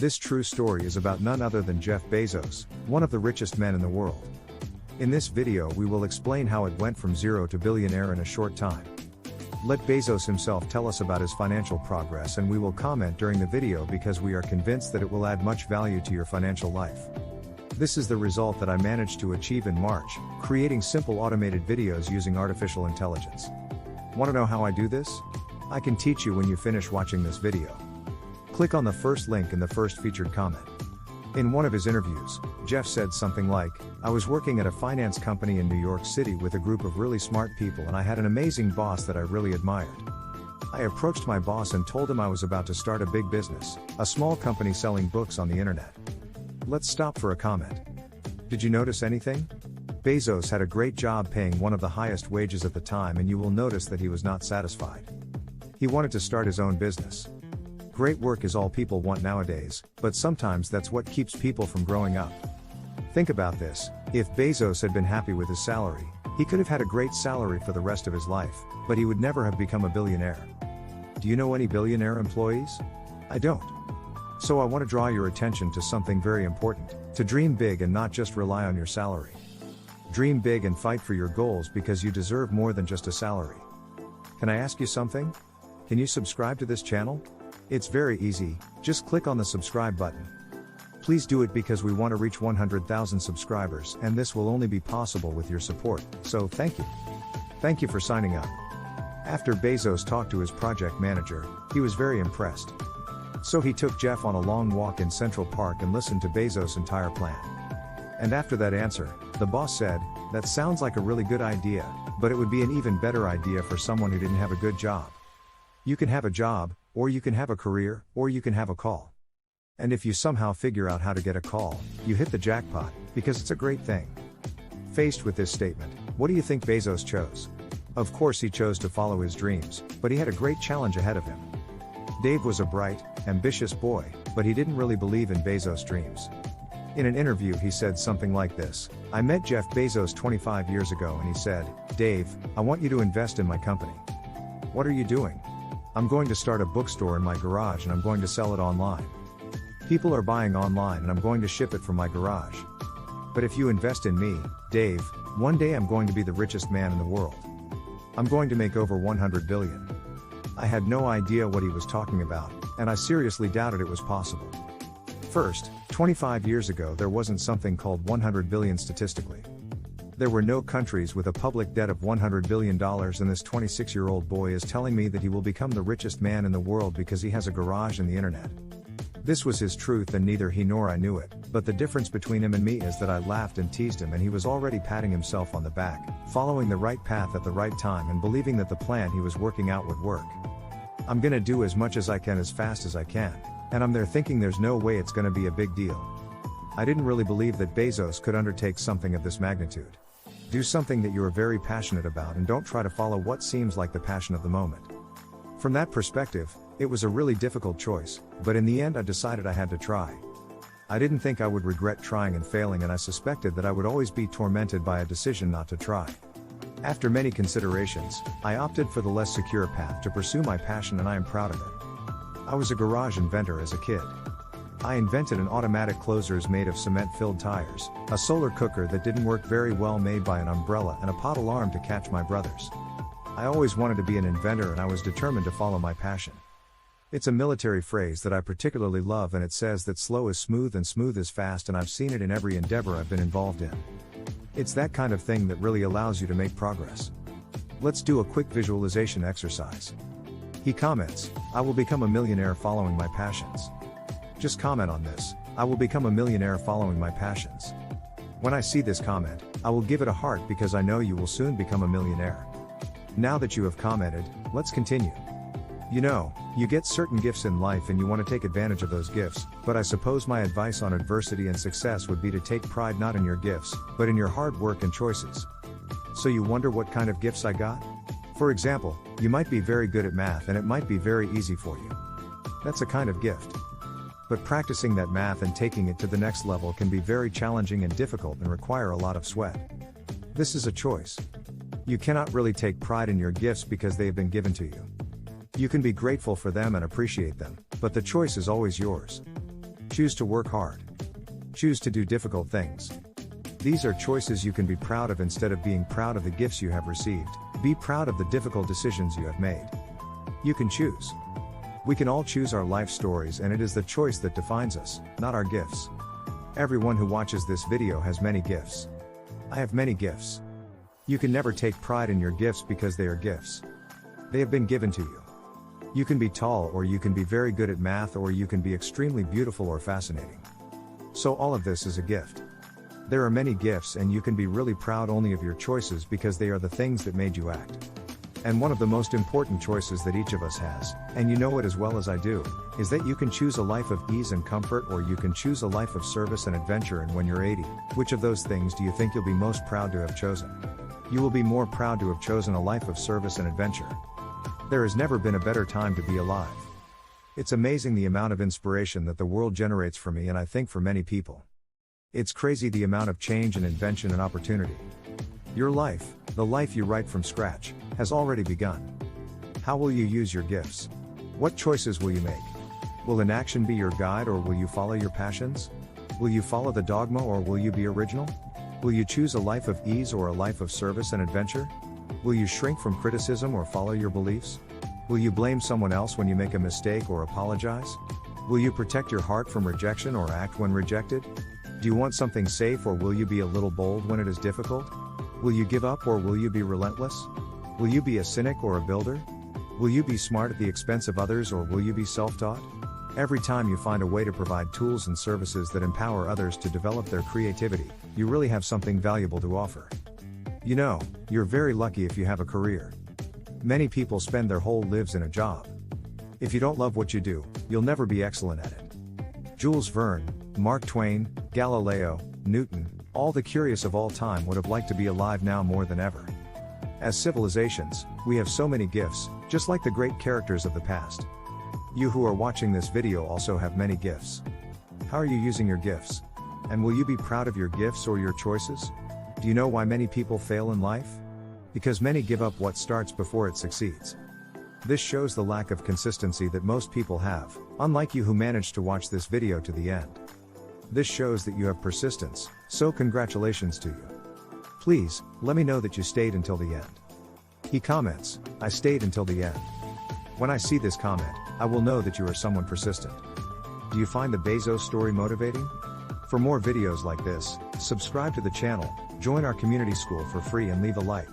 This true story is about none other than Jeff Bezos, one of the richest men in the world. In this video we will explain how it went from zero to billionaire in a short time. Let Bezos himself tell us about his financial progress, and we will comment during the video because we are convinced that it will add much value to your financial life. This is the result that I managed to achieve in March, creating simple automated videos using artificial intelligence. Want to know how I do this? I can teach you when you finish watching this video. Click on the first link in the first featured comment. In one of his interviews, Jeff said something like, "I was working at a finance company in New York City with a group of really smart people, and I had an amazing boss that I really admired. I approached my boss and told him I was about to start a big business, a small company selling books on the internet." Let's stop for a comment. Did you notice anything? Bezos had a great job paying one of the highest wages at the time, and you will notice that he was not satisfied. He wanted to start his own business. Great work is all people want nowadays, but sometimes that's what keeps people from growing up. Think about this: if Bezos had been happy with his salary, he could have had a great salary for the rest of his life, but he would never have become a billionaire. Do you know any billionaire employees? I don't. So I want to draw your attention to something very important: to dream big and not just rely on your salary. Dream big and fight for your goals because you deserve more than just a salary. Can I ask you something? Can you subscribe to this channel? It's very easy, just click on the subscribe button. Please do it because we want to reach 100,000 subscribers, and this will only be possible with your support, so thank you. Thank you for signing up. After Bezos talked to his project manager, he was very impressed. So he took Jeff on a long walk in Central Park and listened to Bezos' entire plan. And after that answer, the boss said, "That sounds like a really good idea, but it would be an even better idea for someone who didn't have a good job. You can have a job, or you can have a career, or you can have a call. And if you somehow figure out how to get a call, you hit the jackpot, because it's a great thing." Faced with this statement, what do you think Bezos chose? Of course he chose to follow his dreams, but he had a great challenge ahead of him. Dave was a bright, ambitious boy, but he didn't really believe in Bezos' dreams. In an interview he said something like this: "I met Jeff Bezos 25 years ago and he said, 'Dave, I want you to invest in my company.' What are you doing? I'm going to start a bookstore in my garage and I'm going to sell it online. People are buying online and I'm going to ship it from my garage. But if you invest in me, Dave, one day I'm going to be the richest man in the world. I'm going to make over 100 billion. I had no idea what he was talking about, and I seriously doubted it was possible. First, 25 years ago there wasn't something called 100 billion statistically. There were no countries with a public debt of $100 billion, and this 26-year-old boy is telling me that he will become the richest man in the world because he has a garage and the internet. This was his truth, and neither he nor I knew it, but the difference between him and me is that I laughed and teased him, and he was already patting himself on the back, following the right path at the right time and believing that the plan he was working out would work. I'm gonna do as much as I can as fast as I can, and I'm there thinking there's no way it's gonna be a big deal. I didn't really believe that Bezos could undertake something of this magnitude. Do something that you are very passionate about and don't try to follow what seems like the passion of the moment." From that perspective, it was a really difficult choice, but in the end I decided I had to try. I didn't think I would regret trying and failing, and I suspected that I would always be tormented by a decision not to try. After many considerations, I opted for the less secure path to pursue my passion, and I am proud of it. I was a garage inventor as a kid. I invented an automatic closers made of cement-filled tires, a solar cooker that didn't work very well made by an umbrella, and a pot alarm to catch my brothers. I always wanted to be an inventor, and I was determined to follow my passion. It's a military phrase that I particularly love, and it says that slow is smooth and smooth is fast, and I've seen it in every endeavor I've been involved in. It's that kind of thing that really allows you to make progress. Let's do a quick visualization exercise. He comments, "I will become a millionaire following my passions." Just comment on this: "I will become a millionaire following my passions." When I see this comment, I will give it a heart because I know you will soon become a millionaire. Now that you have commented, let's continue. You know, you get certain gifts in life and you want to take advantage of those gifts, but I suppose my advice on adversity and success would be to take pride not in your gifts, but in your hard work and choices. So you wonder what kind of gifts I got? For example, you might be very good at math and it might be very easy for you. That's a kind of gift. But practicing that math and taking it to the next level can be very challenging and difficult and require a lot of sweat. This is a choice. You cannot really take pride in your gifts because they have been given to you. You can be grateful for them and appreciate them, but the choice is always yours. Choose to work hard. Choose to do difficult things. These are choices you can be proud of instead of being proud of the gifts you have received. Be proud of the difficult decisions you have made. You can choose. We can all choose our life stories, and it is the choice that defines us, not our gifts. Everyone who watches this video has many gifts. I have many gifts. You can never take pride in your gifts because they are gifts. They have been given to you. You can be tall, or you can be very good at math, or you can be extremely beautiful or fascinating. So all of this is a gift. There are many gifts, and you can be really proud only of your choices because they are the things that made you act. And one of the most important choices that each of us has, and you know it as well as I do, is that you can choose a life of ease and comfort, or you can choose a life of service and adventure. And when you're 80, which of those things do you think you'll be most proud to have chosen? You will be more proud to have chosen a life of service and adventure. There has never been a better time to be alive. It's amazing the amount of inspiration that the world generates for me, and I think for many people. It's crazy the amount of change and invention and opportunity. Your life, the life you write from scratch, has already begun. How will you use your gifts? What choices will you make? Will inaction be your guide, or will you follow your passions? Will you follow the dogma, or will you be original? Will you choose a life of ease or a life of service and adventure? Will you shrink from criticism or follow your beliefs? Will you blame someone else when you make a mistake or apologize? Will you protect your heart from rejection or act when rejected? Do you want something safe, or will you be a little bold when it is difficult? Will you give up, or will you be relentless? Will you be a cynic or a builder? Will you be smart at the expense of others, or will you be self-taught? Every time you find a way to provide tools and services that empower others to develop their creativity, you really have something valuable to offer. You know, you're very lucky if you have a career. Many people spend their whole lives in a job. If you don't love what you do, you'll never be excellent at it. Jules Verne, Mark Twain, Galileo, Newton, all the curious of all time would have liked to be alive now more than ever. As civilizations, we have so many gifts, just like the great characters of the past. You who are watching this video also have many gifts. How are you using your gifts? And will you be proud of your gifts or your choices? Do you know why many people fail in life? Because many give up what starts before it succeeds. This shows the lack of consistency that most people have, unlike you who managed to watch this video to the end. This shows that you have persistence, so congratulations to you. Please, let me know that you stayed until the end. He comments, I stayed until the end. When I see this comment, I will know that you are someone persistent. Do you find the Bezos story motivating? For more videos like this, subscribe to the channel, join our community school for free, and leave a like.